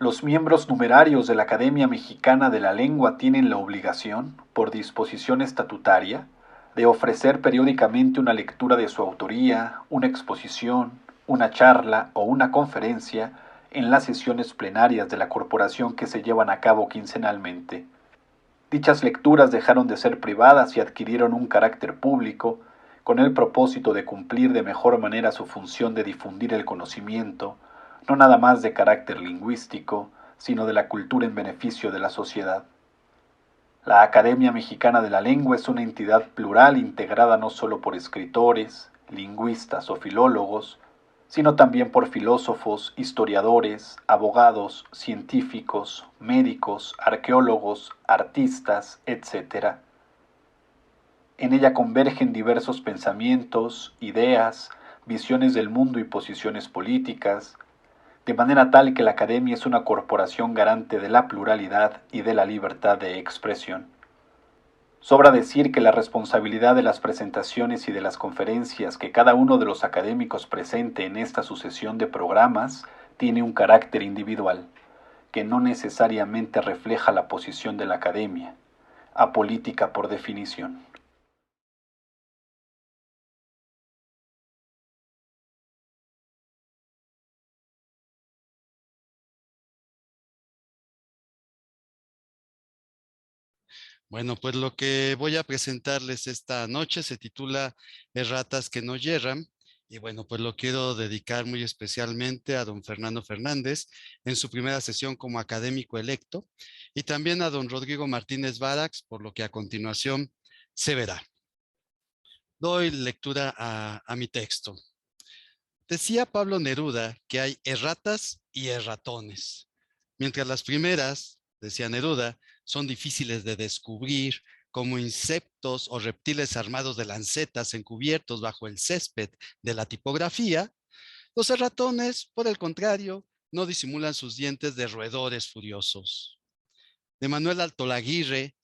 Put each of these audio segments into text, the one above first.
Los miembros numerarios de la Academia Mexicana de la Lengua tienen la obligación, por disposición estatutaria, de ofrecer periódicamente una lectura de su autoría, una exposición, una charla o una conferencia en las sesiones plenarias de la corporación que se llevan a cabo quincenalmente. Dichas lecturas dejaron de ser privadas y adquirieron un carácter público, con el propósito de cumplir de mejor manera su función de difundir el conocimiento, no nada más de carácter lingüístico, sino de la cultura en beneficio de la sociedad. La Academia Mexicana de la Lengua es una entidad plural integrada no solo por escritores, lingüistas o filólogos, sino también por filósofos, historiadores, abogados, científicos, médicos, arqueólogos, artistas, etc. En ella convergen diversos pensamientos, ideas, visiones del mundo y posiciones políticas, de manera tal que la Academia es una corporación garante de la pluralidad y de la libertad de expresión. Sobra decir que la responsabilidad de las presentaciones y de las conferencias que cada uno de los académicos presente en esta sucesión de programas tiene un carácter individual, que no necesariamente refleja la posición de la Academia, apolítica por definición. Bueno, pues lo que voy a presentarles esta noche se titula Erratas que no yerran. Y bueno, pues lo quiero dedicar muy especialmente a don Fernando Fernández en su primera sesión como académico electo y también a don Rodrigo Martínez Barax, por lo que a continuación se verá. Doy lectura a mi texto. Decía Pablo Neruda que hay erratas y erratones. Mientras las primeras, decía Neruda, son difíciles de descubrir, como insectos o reptiles armados de lancetas encubiertos bajo el césped de la tipografía, los erratones, por el contrario, no disimulan sus dientes de roedores furiosos. De Manuel Altolaguirre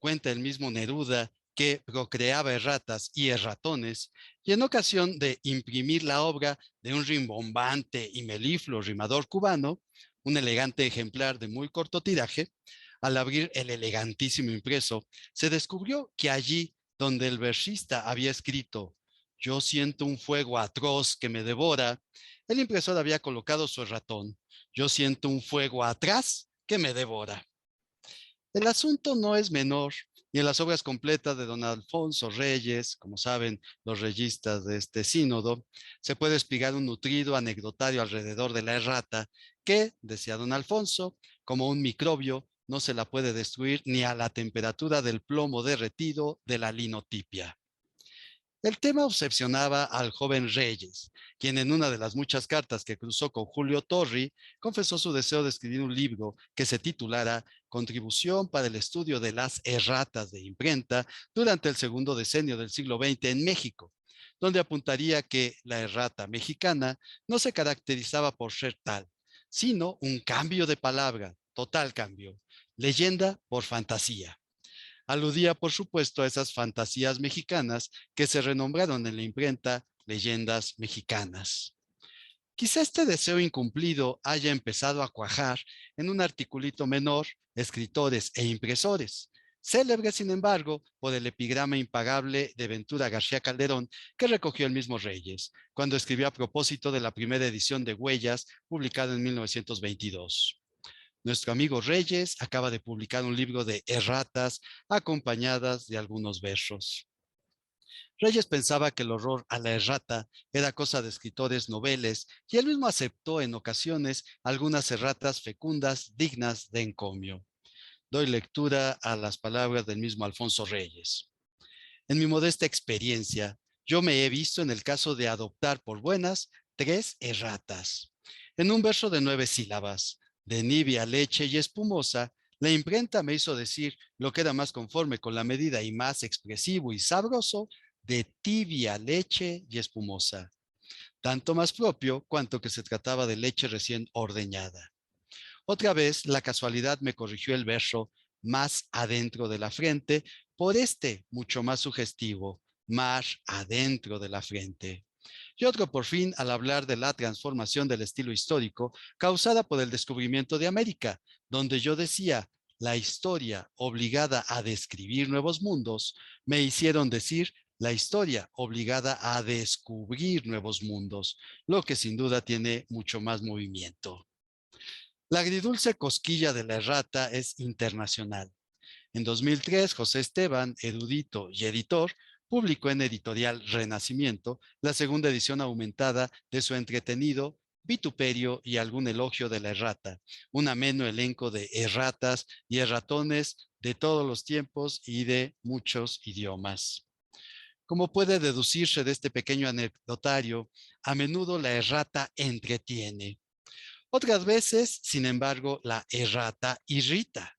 cuenta el mismo Neruda que procreaba erratas y erratones, y en ocasión de imprimir la obra de un rimbombante y melifluo rimador cubano, un elegante ejemplar de muy corto tiraje, al abrir el elegantísimo impreso, se descubrió que allí donde el versista había escrito "Yo siento un fuego atroz que me devora", el impresor había colocado su erratón "Yo siento un fuego atrás que me devora". El asunto no es menor, y en las obras completas de don Alfonso Reyes, como saben los reyistas de este sínodo, se puede explicar un nutrido anecdotario alrededor de la errata que, decía don Alfonso, como un microbio, no se la puede destruir ni a la temperatura del plomo derretido de la linotipia. El tema obsesionaba al joven Reyes, quien en una de las muchas cartas que cruzó con Julio Torri, confesó su deseo de escribir un libro que se titulara Contribución para el estudio de las erratas de imprenta durante el segundo decenio del siglo XX en México, donde apuntaría que la errata mexicana no se caracterizaba por ser tal, sino un cambio de palabra, total cambio, leyenda por fantasía. Aludía, por supuesto, a esas fantasías mexicanas que se renombraron en la imprenta Leyendas Mexicanas. Quizá este deseo incumplido haya empezado a cuajar en un articulito menor, Escritores e Impresores, célebre, sin embargo, por el epigrama impagable de Ventura García Calderón que recogió el mismo Reyes, cuando escribió a propósito de la primera edición de Huellas, publicada en 1922. Nuestro amigo Reyes acaba de publicar un libro de erratas acompañadas de algunos versos. Reyes pensaba que el horror a la errata era cosa de escritores noveles y él mismo aceptó en ocasiones algunas erratas fecundas dignas de encomio. Doy lectura a las palabras del mismo Alfonso Reyes. En mi modesta experiencia, yo me he visto en el caso de adoptar por buenas 3 erratas. En un verso de 9 sílabas, de nibia, leche y espumosa, la imprenta me hizo decir lo que era más conforme con la medida y más expresivo y sabroso de tibia, leche y espumosa. Tanto más propio cuanto que se trataba de leche recién ordeñada. Otra vez, la casualidad me corrigió el verso más adentro de la frente por este mucho más sugestivo, más adentro de la frente. y otro por fin al hablar de la transformación del estilo histórico causada por el descubrimiento de América, donde yo decía, la historia obligada a describir nuevos mundos, me hicieron decir la historia obligada a descubrir nuevos mundos, lo que sin duda tiene mucho más movimiento. La agridulce cosquilla de la errata es internacional. En 2003, José Esteban, erudito y editor, publicó en Editorial Renacimiento la segunda edición aumentada de su entretenido Vituperio y algún elogio de la errata, un ameno elenco de erratas y erratones de todos los tiempos y de muchos idiomas. Como puede deducirse de este pequeño anecdotario, a menudo la errata entretiene. Otras veces, sin embargo, la errata irrita.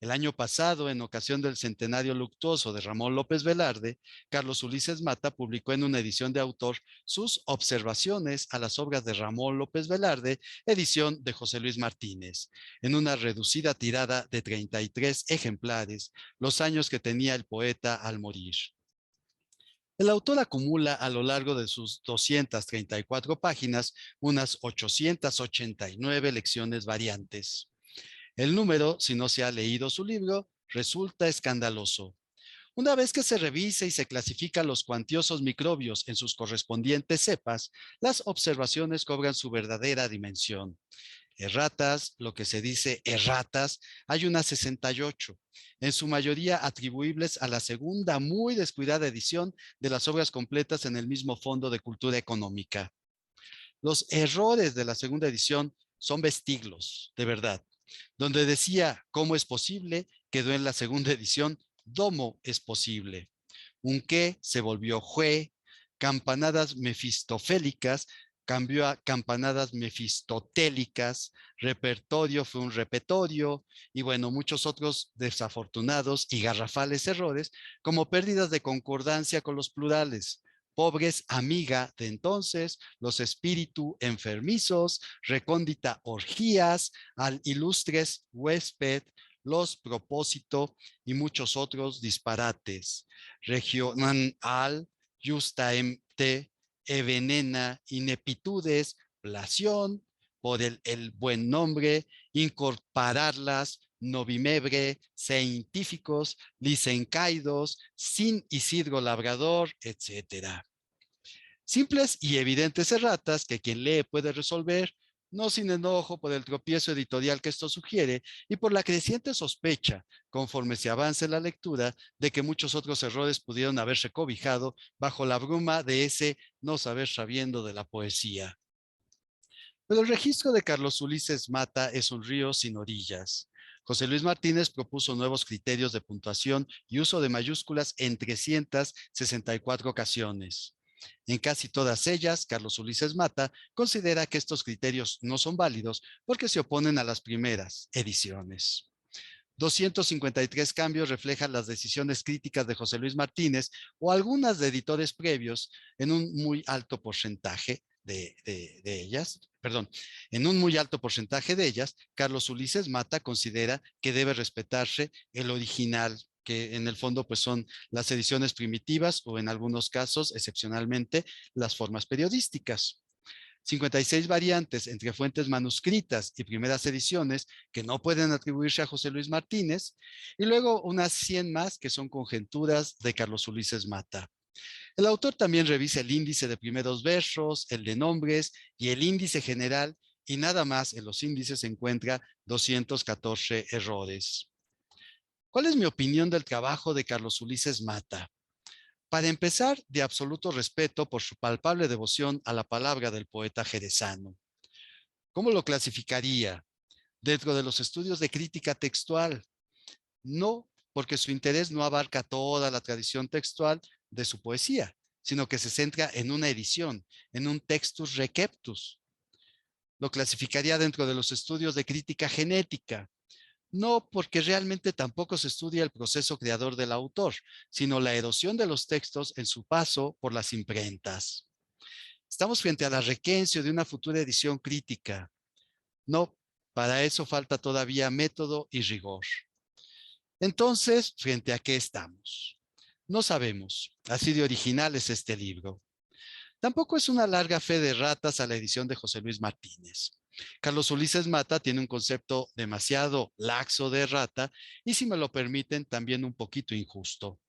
El año pasado, en ocasión del centenario luctuoso de Ramón López Velarde, Carlos Ulises Mata publicó en una edición de autor sus observaciones a las obras de Ramón López Velarde, edición de José Luis Martínez, en una reducida tirada de 33 ejemplares, los años que tenía el poeta al morir. El autor acumula a lo largo de sus 234 páginas unas 889 lecciones variantes. El número, si no se ha leído su libro, resulta escandaloso. Una vez que se revisa y se clasifican los cuantiosos microbios en sus correspondientes cepas, las observaciones cobran su verdadera dimensión. Erratas, lo que se dice erratas, hay unas 68, en su mayoría atribuibles a la segunda muy descuidada edición de las obras completas en el mismo Fondo de Cultura Económica. Los errores de la segunda edición son vestiglos, de verdad. Donde decía cómo es posible, quedó en la segunda edición domo es posible. Un qué se volvió jue, campanadas mefistofélicas cambió a campanadas mefistotélicas, repertorio fue un repetorio y bueno, muchos otros desafortunados y garrafales errores como pérdidas de concordancia con los plurales. Pobres amiga de entonces, los espíritu enfermizos, recóndita orgías, al ilustres huésped, los propósito y muchos otros disparates. Regional, justa emte, evenena, ineptitudes, plación, por el buen nombre, incorporarlas, novimebre, científicos, licencaidos, sin Isidro Labrador, etc. Simples y evidentes erratas que quien lee puede resolver, no sin enojo por el tropiezo editorial que esto sugiere y por la creciente sospecha, conforme se avance en la lectura, de que muchos otros errores pudieron haberse cobijado bajo la bruma de ese no saber sabiendo de la poesía. Pero el registro de Carlos Ulises Mata es un río sin orillas. José Luis Martínez propuso nuevos criterios de puntuación y uso de mayúsculas en 364 ocasiones. En casi todas ellas, Carlos Ulises Mata considera que estos criterios no son válidos porque se oponen a las primeras ediciones. 253 cambios reflejan las decisiones críticas de José Luis Martínez o algunas de editores previos en un muy alto porcentaje de ellas, en un muy alto porcentaje de ellas, Carlos Ulises Mata considera que debe respetarse el original, que en el fondo pues son las ediciones primitivas o en algunos casos, excepcionalmente, las formas periodísticas. 56 variantes entre fuentes manuscritas y primeras ediciones que no pueden atribuirse a José Luis Martínez, y luego unas 100 más que son conjeturas de Carlos Ulises Mata. El autor también revisa el índice de primeros versos, el de nombres y el índice general, y nada más en los índices se encuentra 214 errores. ¿Cuál es mi opinión del trabajo de Carlos Ulises Mata? Para empezar, de absoluto respeto por su palpable devoción a la palabra del poeta jerezano. ¿Cómo lo clasificaría? Dentro de los estudios de crítica textual. No, porque su interés no abarca toda la tradición textual de su poesía, sino que se centra en una edición, en un textus receptus. Lo clasificaría dentro de los estudios de crítica genética. No, porque realmente tampoco se estudia el proceso creador del autor, sino la erosión de los textos en su paso por las imprentas. Estamos frente a la requencio de una futura edición crítica. No, para eso falta todavía método y rigor. Entonces, ¿frente a qué estamos? No sabemos. Así de original es este libro. Tampoco es una larga fe de ratas a la edición de José Luis Martínez. Carlos Ulises Mata tiene un concepto demasiado laxo de rata y, si me lo permiten, también un poquito injusto.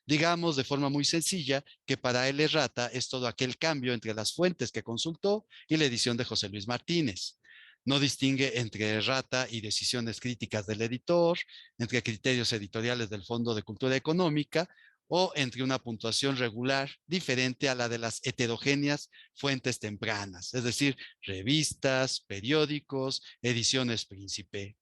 Digamos de forma muy sencilla que para él errata es todo aquel cambio entre las fuentes que consultó y la edición de José Luis Martínez. No distingue entre errata y decisiones críticas del editor, entre criterios editoriales del Fondo de Cultura Económica o entre una puntuación regular diferente a la de las heterogéneas fuentes tempranas, es decir, revistas, periódicos, ediciones Príncipe.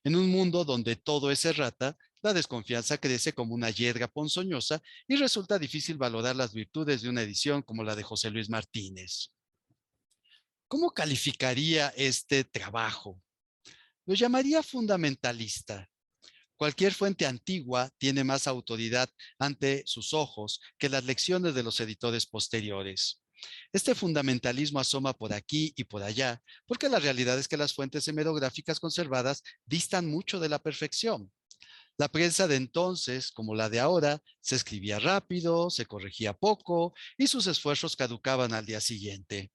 En un mundo donde todo es errata, la desconfianza crece como una hiedra ponzoñosa y resulta difícil valorar las virtudes de una edición como la de José Luis Martínez. ¿Cómo calificaría este trabajo? Lo llamaría fundamentalista. Cualquier fuente antigua tiene más autoridad ante sus ojos que las lecciones de los editores posteriores. Este fundamentalismo asoma por aquí y por allá, porque la realidad es que las fuentes hemerográficas conservadas distan mucho de la perfección. La prensa de entonces, como la de ahora, se escribía rápido, se corregía poco y sus esfuerzos caducaban al día siguiente.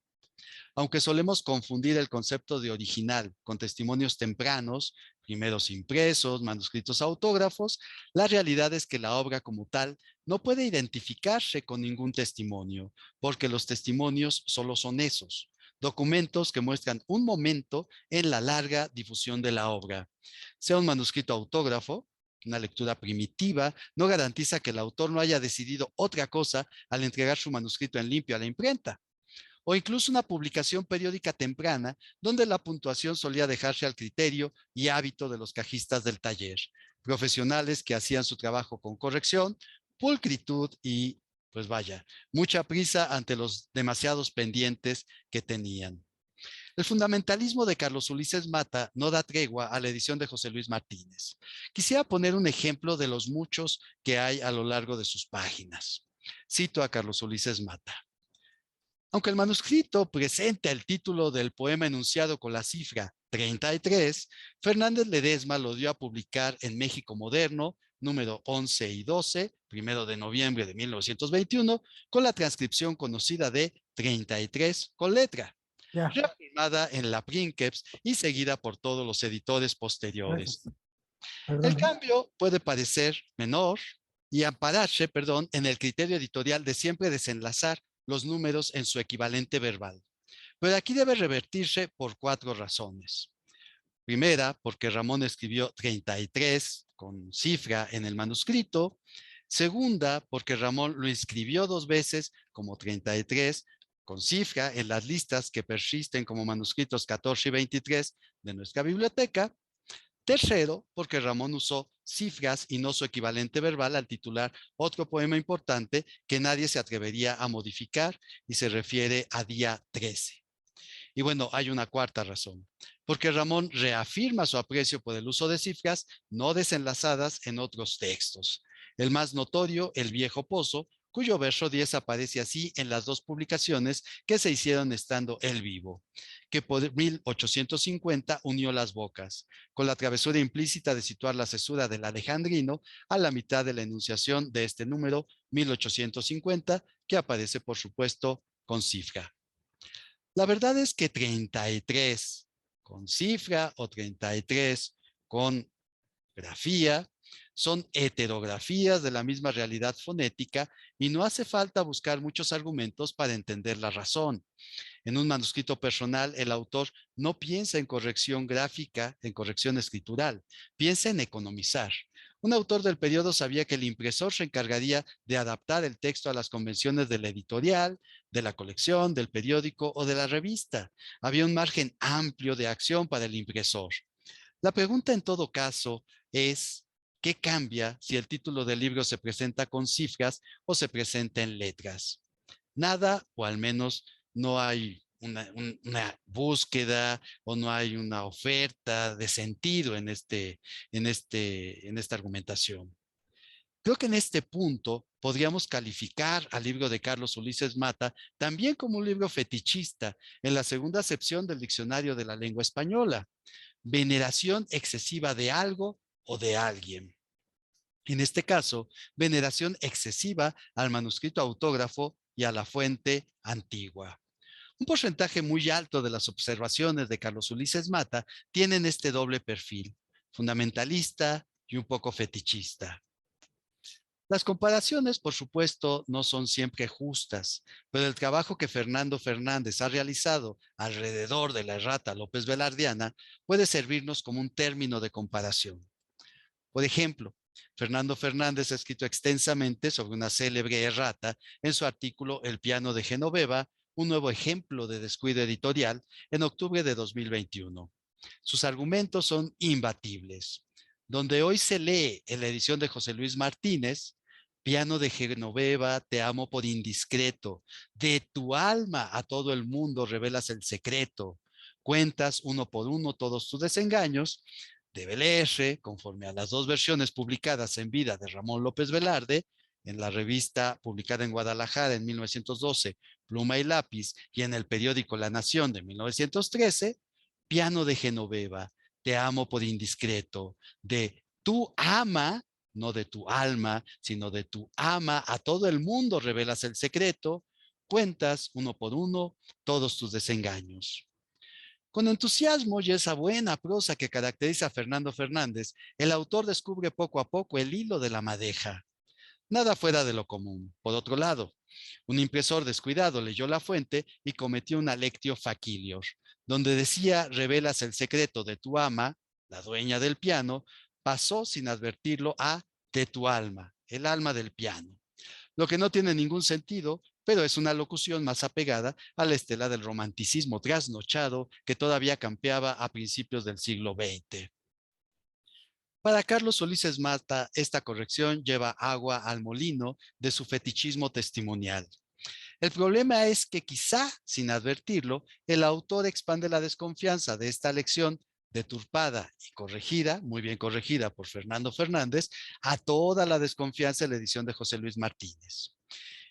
Aunque solemos confundir el concepto de original con testimonios tempranos, primeros impresos, manuscritos autógrafos, la realidad es que la obra como tal no puede identificarse con ningún testimonio, porque los testimonios solo son esos, documentos que muestran un momento en la larga difusión de la obra. Sea un manuscrito autógrafo, una lectura primitiva, no garantiza que el autor no haya decidido otra cosa al entregar su manuscrito en limpio a la imprenta, o incluso una publicación periódica temprana donde la puntuación solía dejarse al criterio y hábito de los cajistas del taller, profesionales que hacían su trabajo con corrección, pulcritud y, pues vaya, mucha prisa ante los demasiados pendientes que tenían. El fundamentalismo de Carlos Ulises Mata no da tregua a la edición de José Luis Martínez. Quisiera poner un ejemplo de los muchos que hay a lo largo de sus páginas. Cito a Carlos Ulises Mata. Aunque el manuscrito presenta el título del poema enunciado con la cifra 33, Fernández Ledesma lo dio a publicar en México Moderno, número 11 y 12, 1 de noviembre de 1921, con la transcripción conocida de 33 con letra, Ya, reafirmada en la Princeps y seguida por todos los editores posteriores. gracias. El Perdón. cambio puede parecer menor y ampararse, perdón, en el criterio editorial de siempre desenlazar los números en su equivalente verbal. Pero aquí debe revertirse por 4 razones. Primera, porque Ramón escribió 33 con cifra en el manuscrito. Segunda, porque Ramón lo escribió 2 veces como 33 con cifra en las listas que persisten como manuscritos 14 y 23 de nuestra biblioteca. Tercero, porque Ramón usó cifras y no su equivalente verbal al titular otro poema importante que nadie se atrevería a modificar y se refiere a día 13. Y bueno, hay una cuarta razón, porque Ramón reafirma su aprecio por el uso de cifras no desenlazadas en otros textos. El más notorio, El Viejo Pozo, cuyo verso 10 aparece así en las 2 publicaciones que se hicieron estando él vivo, que por 1850 unió las bocas, con la travesura implícita de situar la cesura del alejandrino a la mitad de la enunciación de este número 1850, que aparece por supuesto con cifra. La verdad es que 33 con cifra o 33 con grafía son heterografías de la misma realidad fonética y no hace falta buscar muchos argumentos para entender la razón. En un manuscrito personal, el autor no piensa en corrección gráfica, en corrección escritural, piensa en economizar. Un autor del periodo sabía que el impresor se encargaría de adaptar el texto a las convenciones de la editorial, de la colección, del periódico o de la revista. Había un margen amplio de acción para el impresor. La pregunta en todo caso es, ¿qué cambia si el título del libro se presenta con cifras o se presenta en letras? Nada, o al menos no hay una búsqueda o no hay una oferta de sentido en esta argumentación. Creo que en este punto podríamos calificar al libro de Carlos Ulises Mata también como un libro fetichista en la segunda acepción del Diccionario de la Lengua Española. Veneración excesiva de algo o de alguien. En este caso, veneración excesiva al manuscrito autógrafo y a la fuente antigua. Un porcentaje muy alto de las observaciones de Carlos Ulises Mata tienen este doble perfil, fundamentalista y un poco fetichista. Las comparaciones, por supuesto, no son siempre justas, pero el trabajo que Fernando Fernández ha realizado alrededor de la errata López Velardiana puede servirnos como un término de comparación. Por ejemplo, Fernando Fernández ha escrito extensamente sobre una célebre errata en su artículo El piano de Genoveva, un nuevo ejemplo de descuido editorial, en octubre de 2021. Sus argumentos son imbatibles. Donde hoy se lee en la edición de José Luis Martínez, piano de Genoveva, te amo por indiscreto, de tu alma a todo el mundo revelas el secreto, cuentas uno por uno todos tus desengaños, debe leerse conforme a las dos versiones publicadas en vida de Ramón López Velarde, en la revista publicada en Guadalajara en 1912, Pluma y Lápiz, y en el periódico La Nación de 1913, piano de Genoveva, te amo por indiscreto, de tu ama, no de tu alma, sino de tu ama, a todo el mundo revelas el secreto, cuentas uno por uno todos tus desengaños. Con entusiasmo y esa buena prosa que caracteriza a Fernando Fernández, el autor descubre poco a poco el hilo de la madeja. Nada fuera de lo común. Por otro lado, un impresor descuidado leyó la fuente y cometió una lectio facilior, donde decía revelas el secreto de tu ama, la dueña del piano, pasó sin advertirlo a de tu alma, el alma del piano. Lo que no tiene ningún sentido, pero es una locución más apegada a la estela del romanticismo trasnochado que todavía campeaba a principios del siglo XX. Para Carlos Ulises Mata, esta corrección lleva agua al molino de su fetichismo testimonial. El problema es que quizá, sin advertirlo, el autor expande la desconfianza de esta lección deturpada y corregida, muy bien corregida por Fernando Fernández, a toda la desconfianza en la edición de José Luis Martínez.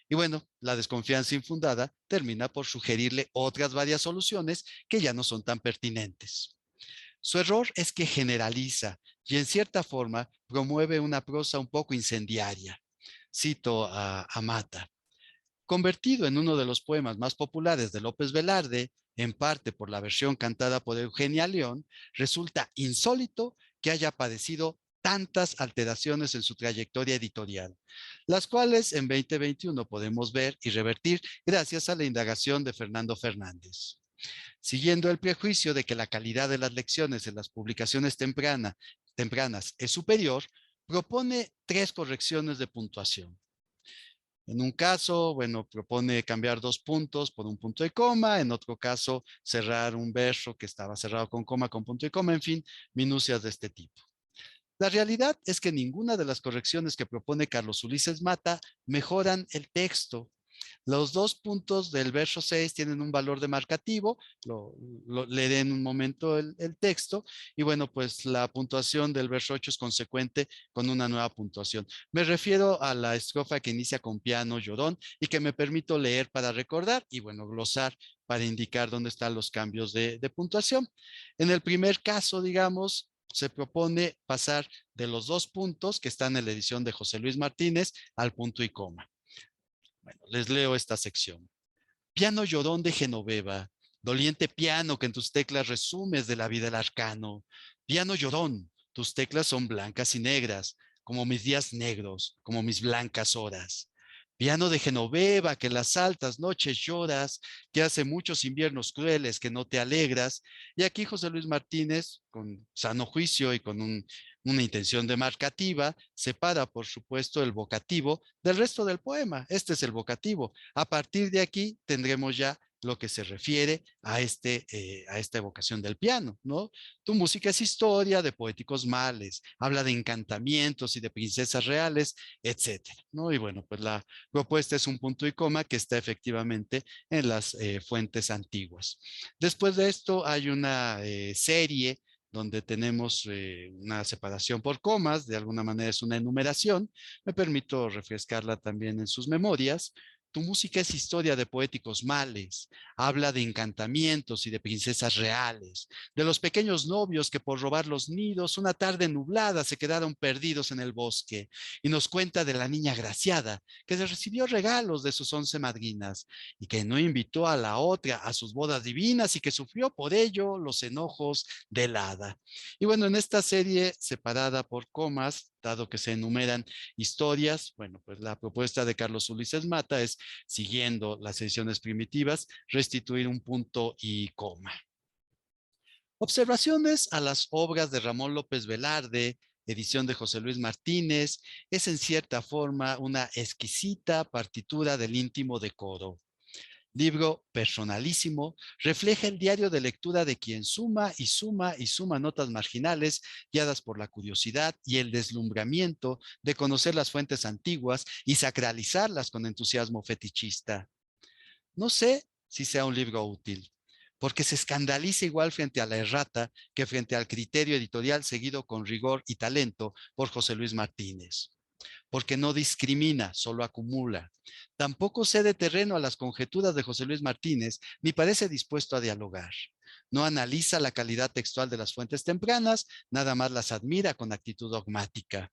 Y bueno, la desconfianza infundada termina por sugerirle otras varias soluciones que ya no son tan pertinentes. Su error es que generaliza y en cierta forma promueve una prosa un poco incendiaria. Cito a Mata. Convertido en uno de los poemas más populares de López Velarde, en parte por la versión cantada por Eugenia León, resulta insólito que haya padecido tantas alteraciones en su trayectoria editorial, las cuales en 2021 podemos ver y revertir gracias a la indagación de Fernando Fernández. Siguiendo el prejuicio de que la calidad de las lecciones en las publicaciones tempranas es superior, propone 3 correcciones de puntuación. En un caso, bueno, propone cambiar 2 puntos por un punto y coma, en otro caso, cerrar un verso que estaba cerrado con coma, con punto y coma, en fin, minucias de este tipo. La realidad es que ninguna de las correcciones que propone Carlos Ulises Mata mejoran el texto. Los 2 puntos del verso 6 tienen un valor demarcativo, leeré en un momento el texto, y bueno, pues la puntuación del verso 8 es consecuente con una nueva puntuación. Me refiero a la estrofa que inicia con piano llorón y que me permito leer para recordar y bueno, glosar para indicar dónde están los cambios de puntuación. En el primer caso, digamos, se propone pasar de los 2 puntos que están en la edición de José Luis Martínez al punto y coma. Bueno, les leo esta sección. Piano llorón de Genoveva, doliente piano que en tus teclas resumes de la vida el arcano. Piano llorón, tus teclas son blancas y negras, como mis días negros, como mis blancas horas. Piano de Genoveva, que en las altas noches lloras, que hace muchos inviernos crueles que no te alegras. Y aquí José Luis Martínez, con sano juicio y con una intención demarcativa, separa, por supuesto, el vocativo del resto del poema. Este es el vocativo. A partir de aquí tendremos ya lo que se refiere a esta evocación del piano, ¿no? Tu música es historia de poéticos males, habla de encantamientos y de princesas reales, etcétera, ¿no? Y bueno, pues la propuesta es un punto y coma que está efectivamente en las fuentes antiguas. Después de esto hay una serie donde tenemos una separación por comas, de alguna manera es una enumeración, me permito refrescarla también en sus memorias. Tu música es historia de poéticos males, habla de encantamientos y de princesas reales, de los pequeños novios que por robar los nidos una tarde nublada se quedaron perdidos en el bosque, y nos cuenta de la niña agraciada que se recibió regalos de sus 11 madrinas y que no invitó a la otra a sus bodas divinas y que sufrió por ello los enojos del hada. Y bueno, en esta serie separada por comas, dado que se enumeran historias, bueno, pues la propuesta de Carlos Ulises Mata es, siguiendo las ediciones primitivas, restituir un punto y coma. Observaciones a las obras de Ramón López Velarde, edición de José Luis Martínez, es en cierta forma una exquisita partitura del íntimo decoro. Libro personalísimo, refleja el diario de lectura de quien suma y suma y suma notas marginales guiadas por la curiosidad y el deslumbramiento de conocer las fuentes antiguas y sacralizarlas con entusiasmo fetichista. No sé si sea un libro útil, porque se escandaliza igual frente a la errata que frente al criterio editorial seguido con rigor y talento por José Luis Martínez, porque no discrimina, solo acumula. Tampoco cede terreno a las conjeturas de José Luis Martínez, ni parece dispuesto a dialogar. No analiza la calidad textual de las fuentes tempranas, nada más las admira con actitud dogmática.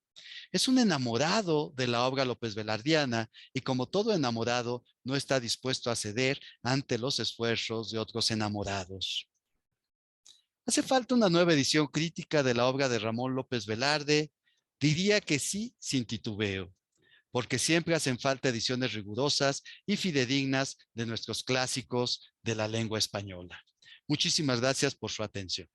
Es un enamorado de la obra López Velardiana y como todo enamorado, no está dispuesto a ceder ante los esfuerzos de otros enamorados. ¿Hace falta una nueva edición crítica de la obra de Ramón López Velarde? Diría que sí, sin titubeo, porque siempre hacen falta ediciones rigurosas y fidedignas de nuestros clásicos de la lengua española. Muchísimas gracias por su atención.